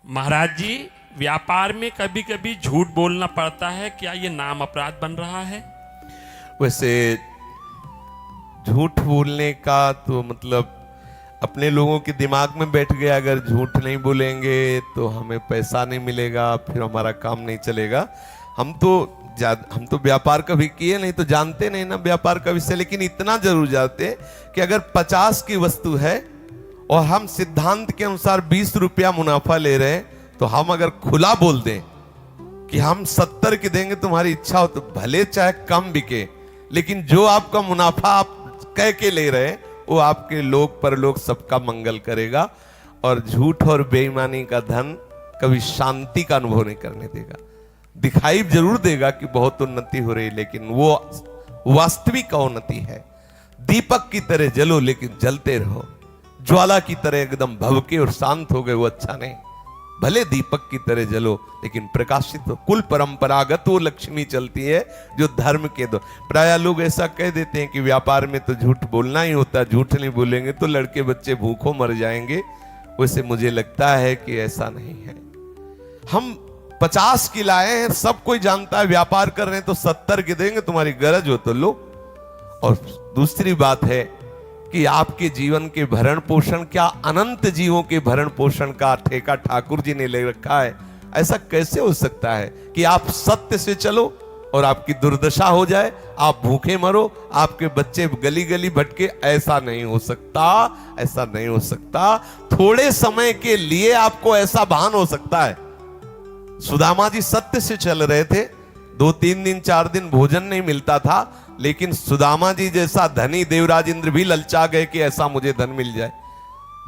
महाराज जी, व्यापार में कभी कभी झूठ बोलना पड़ता है, क्या ये नाम अपराध बन रहा है? वैसे झूठ बोलने का तो मतलब अपने लोगों के दिमाग में बैठ गया, अगर झूठ नहीं बोलेंगे तो हमें पैसा नहीं मिलेगा, फिर हमारा काम नहीं चलेगा। हम तो व्यापार कभी किए नहीं तो जानते नहीं ना व्यापार का विषय, लेकिन इतना जरूर जानते कि अगर 50 की वस्तु है और हम सिद्धांत के अनुसार 20 रुपया मुनाफा ले रहे हैं, तो हम अगर खुला बोल दें कि हम 70 की देंगे, तुम्हारी इच्छा हो तो भले चाहे कम बिके, लेकिन जो आपका मुनाफा आप कह के ले रहे हैं वो आपके लोक परलोक सबका मंगल करेगा। और झूठ और बेईमानी का धन कभी शांति का अनुभव नहीं करने देगा। दिखाई जरूर देगा कि बहुत उन्नति हो रही, लेकिन वो वास्तविक उन्नति है। दीपक की तरह जलो लेकिन जलते रहो, ज्वाला की तरह एकदम भभके और शांत हो गए वो अच्छा नहीं। भले दीपक की तरह जलो लेकिन प्रकाशित हो। कुल परंपरागत वो लक्ष्मी चलती है जो धर्म के दो। प्राय लोग ऐसा कह देते हैं कि व्यापार में तो झूठ बोलना ही होता है, झूठ नहीं बोलेंगे तो लड़के बच्चे भूखों मर जाएंगे। वैसे मुझे लगता है कि ऐसा नहीं है। हम 50 की लाए हैं, सब कोई जानता है व्यापार कर रहे हैं, तो 70 की देंगे, तुम्हारी गरज हो तो लो। और दूसरी बात है कि आपके जीवन के भरण पोषण, क्या अनंत जीवों के भरण पोषण का ठेका ठाकुर जी ने ले रखा है? ऐसा कैसे हो सकता है कि आप सत्य से चलो और आपकी दुर्दशा हो जाए, आप भूखे मरो, आपके बच्चे गली गली भटके? ऐसा नहीं हो सकता, ऐसा नहीं हो सकता। थोड़े समय के लिए आपको ऐसा भान हो सकता है। सुदामा जी सत्य से चल रहे थे, 2-3 दिन 4 दिन भोजन नहीं मिलता था, लेकिन सुदामा जी जैसा धनी देवराज इंद्र भी ललचा गए कि ऐसा मुझे धन मिल जाए।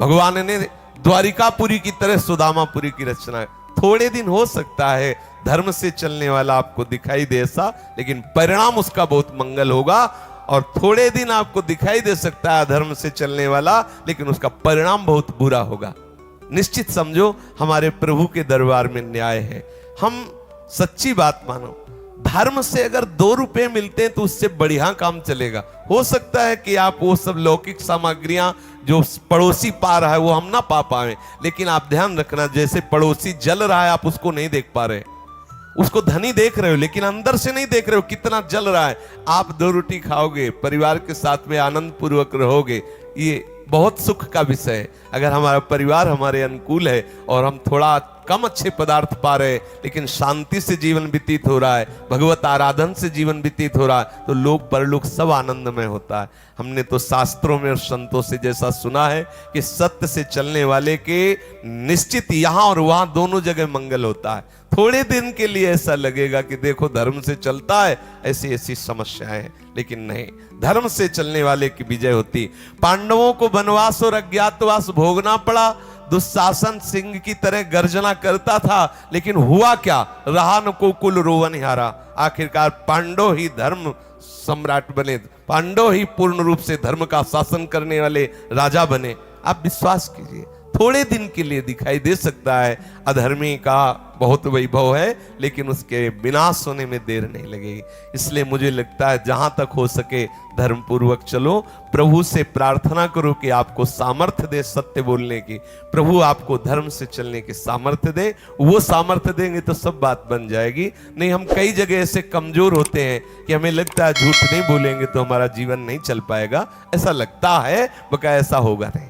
भगवान ने द्वारिकापुरी की तरह सुदामापुरी की रचना है। थोड़े दिन हो सकता है धर्म से चलने वाला आपको दिखाई दे ऐसा, लेकिन परिणाम उसका बहुत मंगल होगा। और थोड़े दिन आपको दिखाई दे सकता है धर्म से चलने वाला, लेकिन उसका परिणाम बहुत बुरा होगा। निश्चित समझो हमारे प्रभु के दरबार में न्याय है। हम सच्ची बात मानो, धर्म से अगर 2 रुपए मिलते हैं तो उससे बढ़िया काम चलेगा। हो सकता है कि आप वो सब लौकिक सामग्रियां जो पड़ोसी पा रहा है वो हम ना पा पाए, लेकिन आप ध्यान रखना, जैसे पड़ोसी जल रहा है आप उसको नहीं देख पा रहे, उसको धनी देख रहे हो लेकिन अंदर से नहीं देख रहे हो कितना जल रहा है। आप 2 रोटी खाओगे, परिवार के साथ में आनंद पूर्वक रहोगे, ये बहुत सुख का विषय है। अगर हमारा परिवार हमारे अनुकूल है और हम थोड़ा कम अच्छे पदार्थ पा रहे हैं लेकिन शांति से जीवन व्यतीत हो रहा है, भगवत आराधन से जीवन व्यतीत हो रहा है, तो लोक परलोक सब आनंदमय होता है। हमने तो शास्त्रों में और संतों से जैसा सुना है कि सत्य से चलने वाले के निश्चित यहां और वहां दोनों जगह मंगल होता है। थोड़े दिन के लिए ऐसा लगेगा कि देखो धर्म से चलता है, ऐसी ऐसी समस्याएं हैं, लेकिन नहीं, धर्म से चलने वाले की विजय होती। पांडवों को वनवास और अज्ञातवास भोगना पड़ा, दुशासन सिंह की तरह गर्जना करता था, लेकिन हुआ क्या? रहा न को कुल रोवन हारा। आखिरकार पांडव ही धर्म सम्राट बने, पांडव ही पूर्ण रूप से धर्म का शासन करने वाले राजा बने। आप विश्वास कीजिए, थोड़े दिन के लिए दिखाई दे सकता है अधर्मी का बहुत वैभव है, लेकिन उसके विनाश होने में देर नहीं लगेगी। इसलिए मुझे लगता है जहां तक हो सके धर्म पूर्वक चलो। प्रभु से प्रार्थना करो कि आपको सामर्थ्य दे सत्य बोलने की, प्रभु आपको धर्म से चलने की सामर्थ्य दे। वो सामर्थ्य देंगे तो सब बात बन जाएगी। नहीं, हम कई जगह ऐसे कमजोर होते हैं कि हमें लगता है झूठ नहीं बोलेंगे तो हमारा जीवन नहीं चल पाएगा। ऐसा लगता है, बकाया ऐसा होगा नहीं।